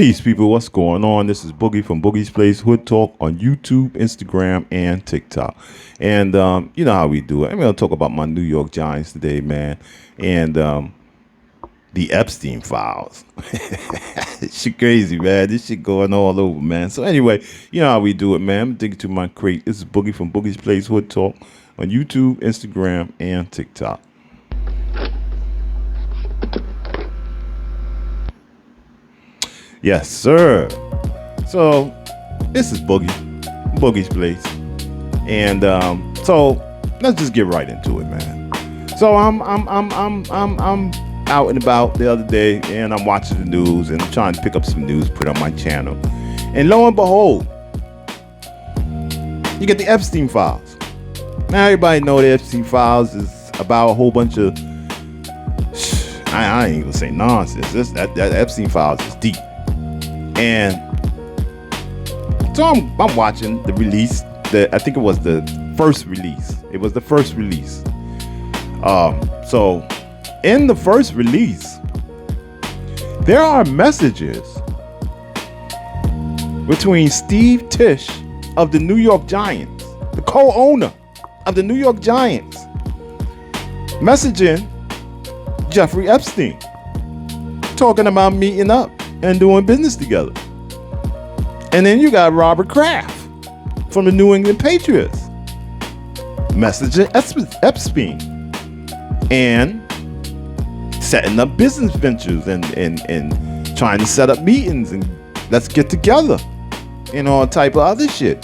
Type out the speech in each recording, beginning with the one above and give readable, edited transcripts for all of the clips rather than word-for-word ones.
Peace, people. What's going on? This is Boogie from Boogie's Place Hood Talk on YouTube, Instagram, and TikTok. And you know how we do it. I'm going to talk about my New York Giants today, man. And the Epstein files. Shit crazy, man. This shit going all over, man. So anyway, you know how we do it, man. I'm digging to my crate. This is Boogie from Boogie's Place Hood Talk on YouTube, Instagram, and TikTok. Yes, sir. So this is Boogie's Place, and so let's just get right into it, man. So I'm out and about the other day, and I'm watching the news, and I'm trying to pick up some news, put on my channel, and lo and behold, you get the Epstein files. Now everybody know the Epstein files is about a whole bunch of I ain't gonna say nonsense. That Epstein files is deep. And so I'm watching the release. I think it was the first release. It was the first release. So in the first release, there are messages between Steve Tish of the New York Giants, the co-owner of the New York Giants, messaging Jeffrey Epstein, talking about meeting up and doing business together. And then you got Robert Kraft from the New England Patriots messaging Epstein and setting up business ventures and trying to set up meetings and let's get together and all type of other shit.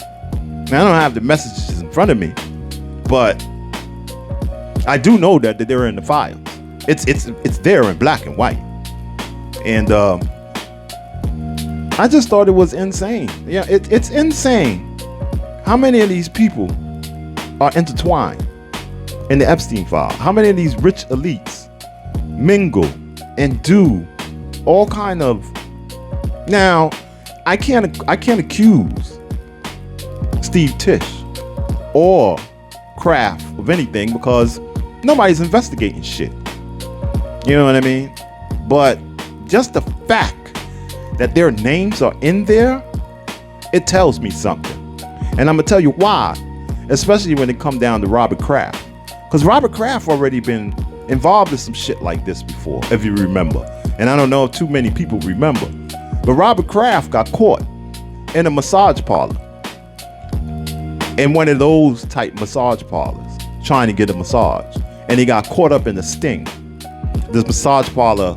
Now, I don't have the messages in front of me, but I do know that they're in the files. It's there in black and white. And I just thought it was insane. Yeah, it's insane how many of these people are intertwined in the Epstein file. How many of these rich elites mingle and do all kind of. Now, I can't accuse Steve Tish or Kraft of anything because nobody's investigating shit. You know what I mean? But just the fact that their names are in there, it tells me something. And I'm gonna tell you why, especially when it come down to Robert Kraft. Because Robert Kraft already been involved in some shit like this before, if you remember. And I don't know if too many people remember. But Robert Kraft got caught in a massage parlor. In one of those type massage parlors, trying to get a massage. And he got caught up in the sting. This massage parlor,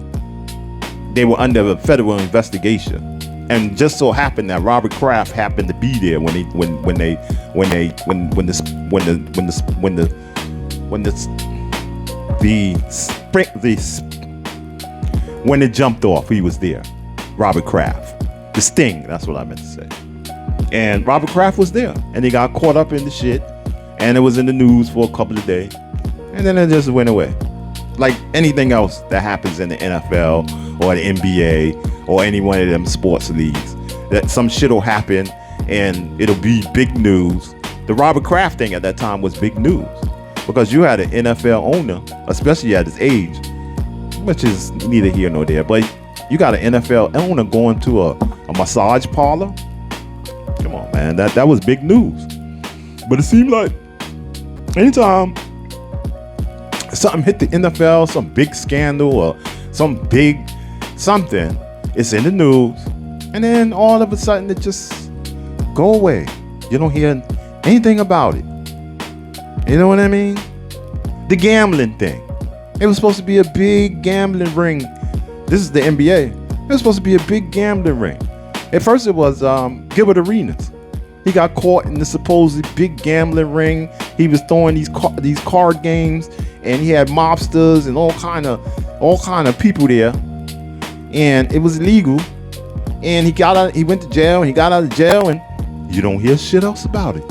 they were under a federal investigation, and just so happened that Robert Kraft happened to be there when it jumped off. He was there. Robert Kraft, the sting. That's what I meant to say. And Robert Kraft was there, and he got caught up in the shit, and it was in the news for a couple of days, and then it just went away. Like anything else that happens in the NFL or the NBA or any one of them sports leagues, that some shit will happen and it'll be big news. The Robert Kraft thing at that time was big news because you had an NFL owner, especially at his age, which is neither here nor there, but you got an NFL owner going to a massage parlor. Come on, man, that was big news. But it seemed like anytime something hit the NFL, some big scandal or some big something, it's in the news, and then all of a sudden it just go away. You don't hear anything about it. You know what I mean? The gambling thing. It was supposed to be a big gambling ring. This is the NBA. It was supposed to be a big gambling ring. At first it was Gilbert Arenas. He got caught in the supposed big gambling ring. He was throwing these card games, and he had mobsters and all kind of people there, and it was illegal. And he went to jail, and he got out of jail, and you don't hear shit else about it.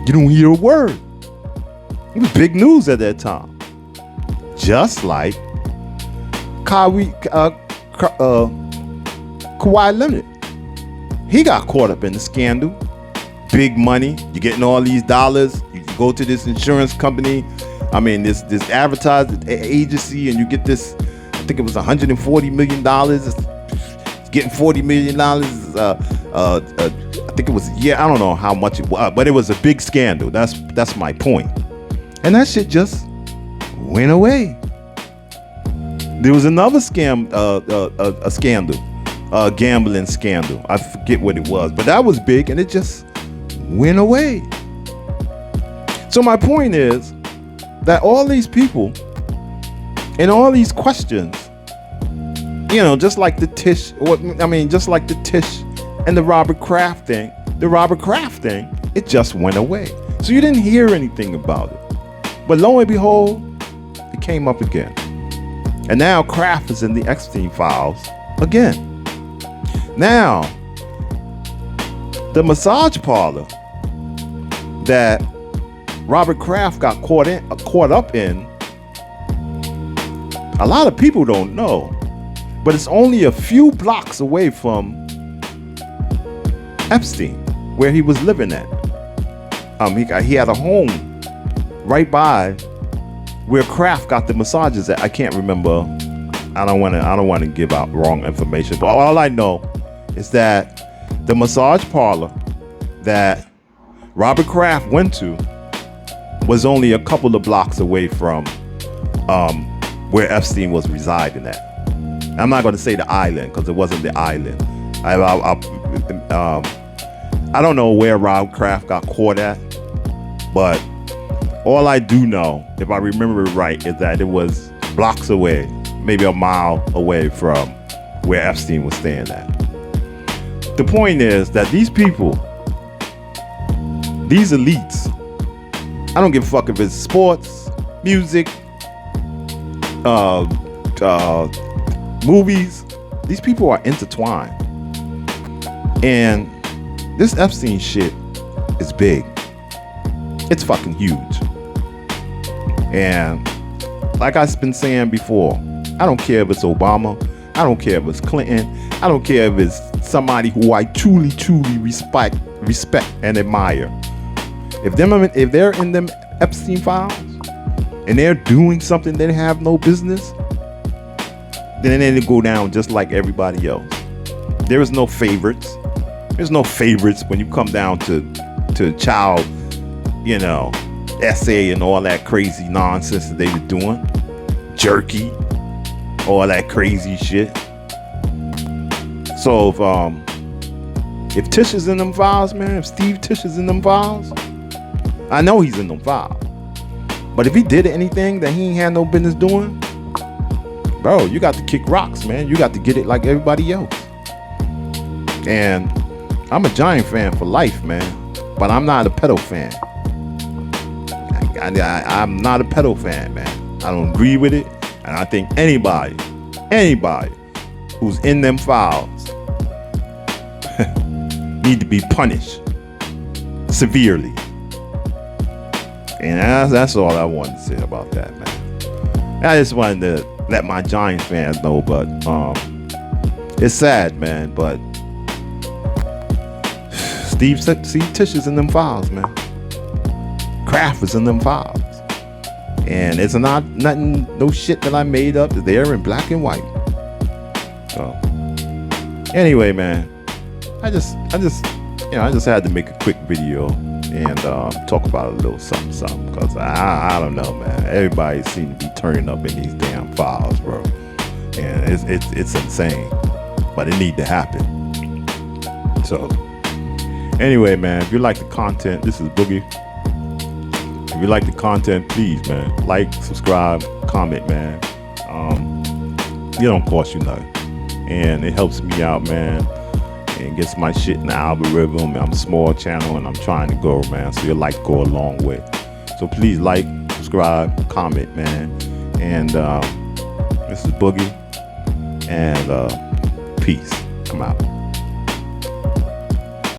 You don't hear a word. It was big news at that time. Just like Kawhi Leonard, he got caught up in the scandal. Big money. You're getting all these dollars. You go to this insurance company. I mean, this advertising agency, and you get this. I think it was $140 million. It's getting $40 million. I think it was, I don't know how much it was, but it was a big scandal. That's my point. And that shit just went away. There was another scam, a scandal, a gambling scandal. I forget what it was, but that was big, and it just went away. So my point is that all these people and all these questions, just like the Tish, just like the Tish and the Robert Kraft thing, it just went away. So you didn't hear anything about it. But lo and behold, it came up again. And now Kraft is in the Epsteinfiles again. Now, the massage parlor that Robert Kraft got caught up in, a lot of people don't know, but it's only a few blocks away from Epstein, where he was living at. He had a home right by where Kraft got the massages at. I can't remember. I don't want to give out wrong information, but all I know is that the massage parlor that Robert Kraft went to was only a couple of blocks away from where Epstein was residing at. I'm not going to say the island because it wasn't the island. I don't know where Robert Kraft got caught at, but all I do know, if I remember it right, is that it was blocks away, maybe a mile away from where Epstein was staying at. The point is that these people, these elites, I don't give a fuck if it's sports, music, movies. These people are intertwined. And this Epstein shit is big. It's fucking huge. And like I've been saying before, I don't care if it's Obama. I don't care if it's Clinton. I don't care if it's somebody who I truly, truly respect and admire. If they're in them Epstein files and they're doing something they have no business, then they go down just like everybody else. There is no favorites. There's no favorites when you come down to child, essay and all that crazy nonsense that they were doing. Jerky, all that crazy shit. So if Tish is in them files, man, if Steve Tish is in them files, I know he's in them files. But if he did anything that he ain't had no business doing, bro, you got to kick rocks, man. You got to get it like everybody else. And I'm a Giant fan for life, man. But I'm not a pedo fan. I'm not a pedo fan, man. I don't agree with it. And I think anybody who's in them files need to be punished severely. And that's all I wanted to say about that, man. I just wanted to let my Giants fans know, but it's sad, man. But Steve Tish is in them files, man. Kraft is in them files. And it's nothing, no shit that I made up. They're in black and white. So anyway, man, I just had to make a quick video and talk about a little something because I don't know, man. Everybody seems to be turning up in these damn files, bro, and it's insane, but it need to happen. So anyway, man, if you like the content, this is Boogie. If you like the content, please, man, like, subscribe, comment, man. It don't cost you nothing, and it helps me out, man, and gets my shit in the algorithm. I'm a small channel and I'm trying to grow, man, so your like go a long way. So please like, subscribe, comment, man. And this is Boogie, and peace. I'm out.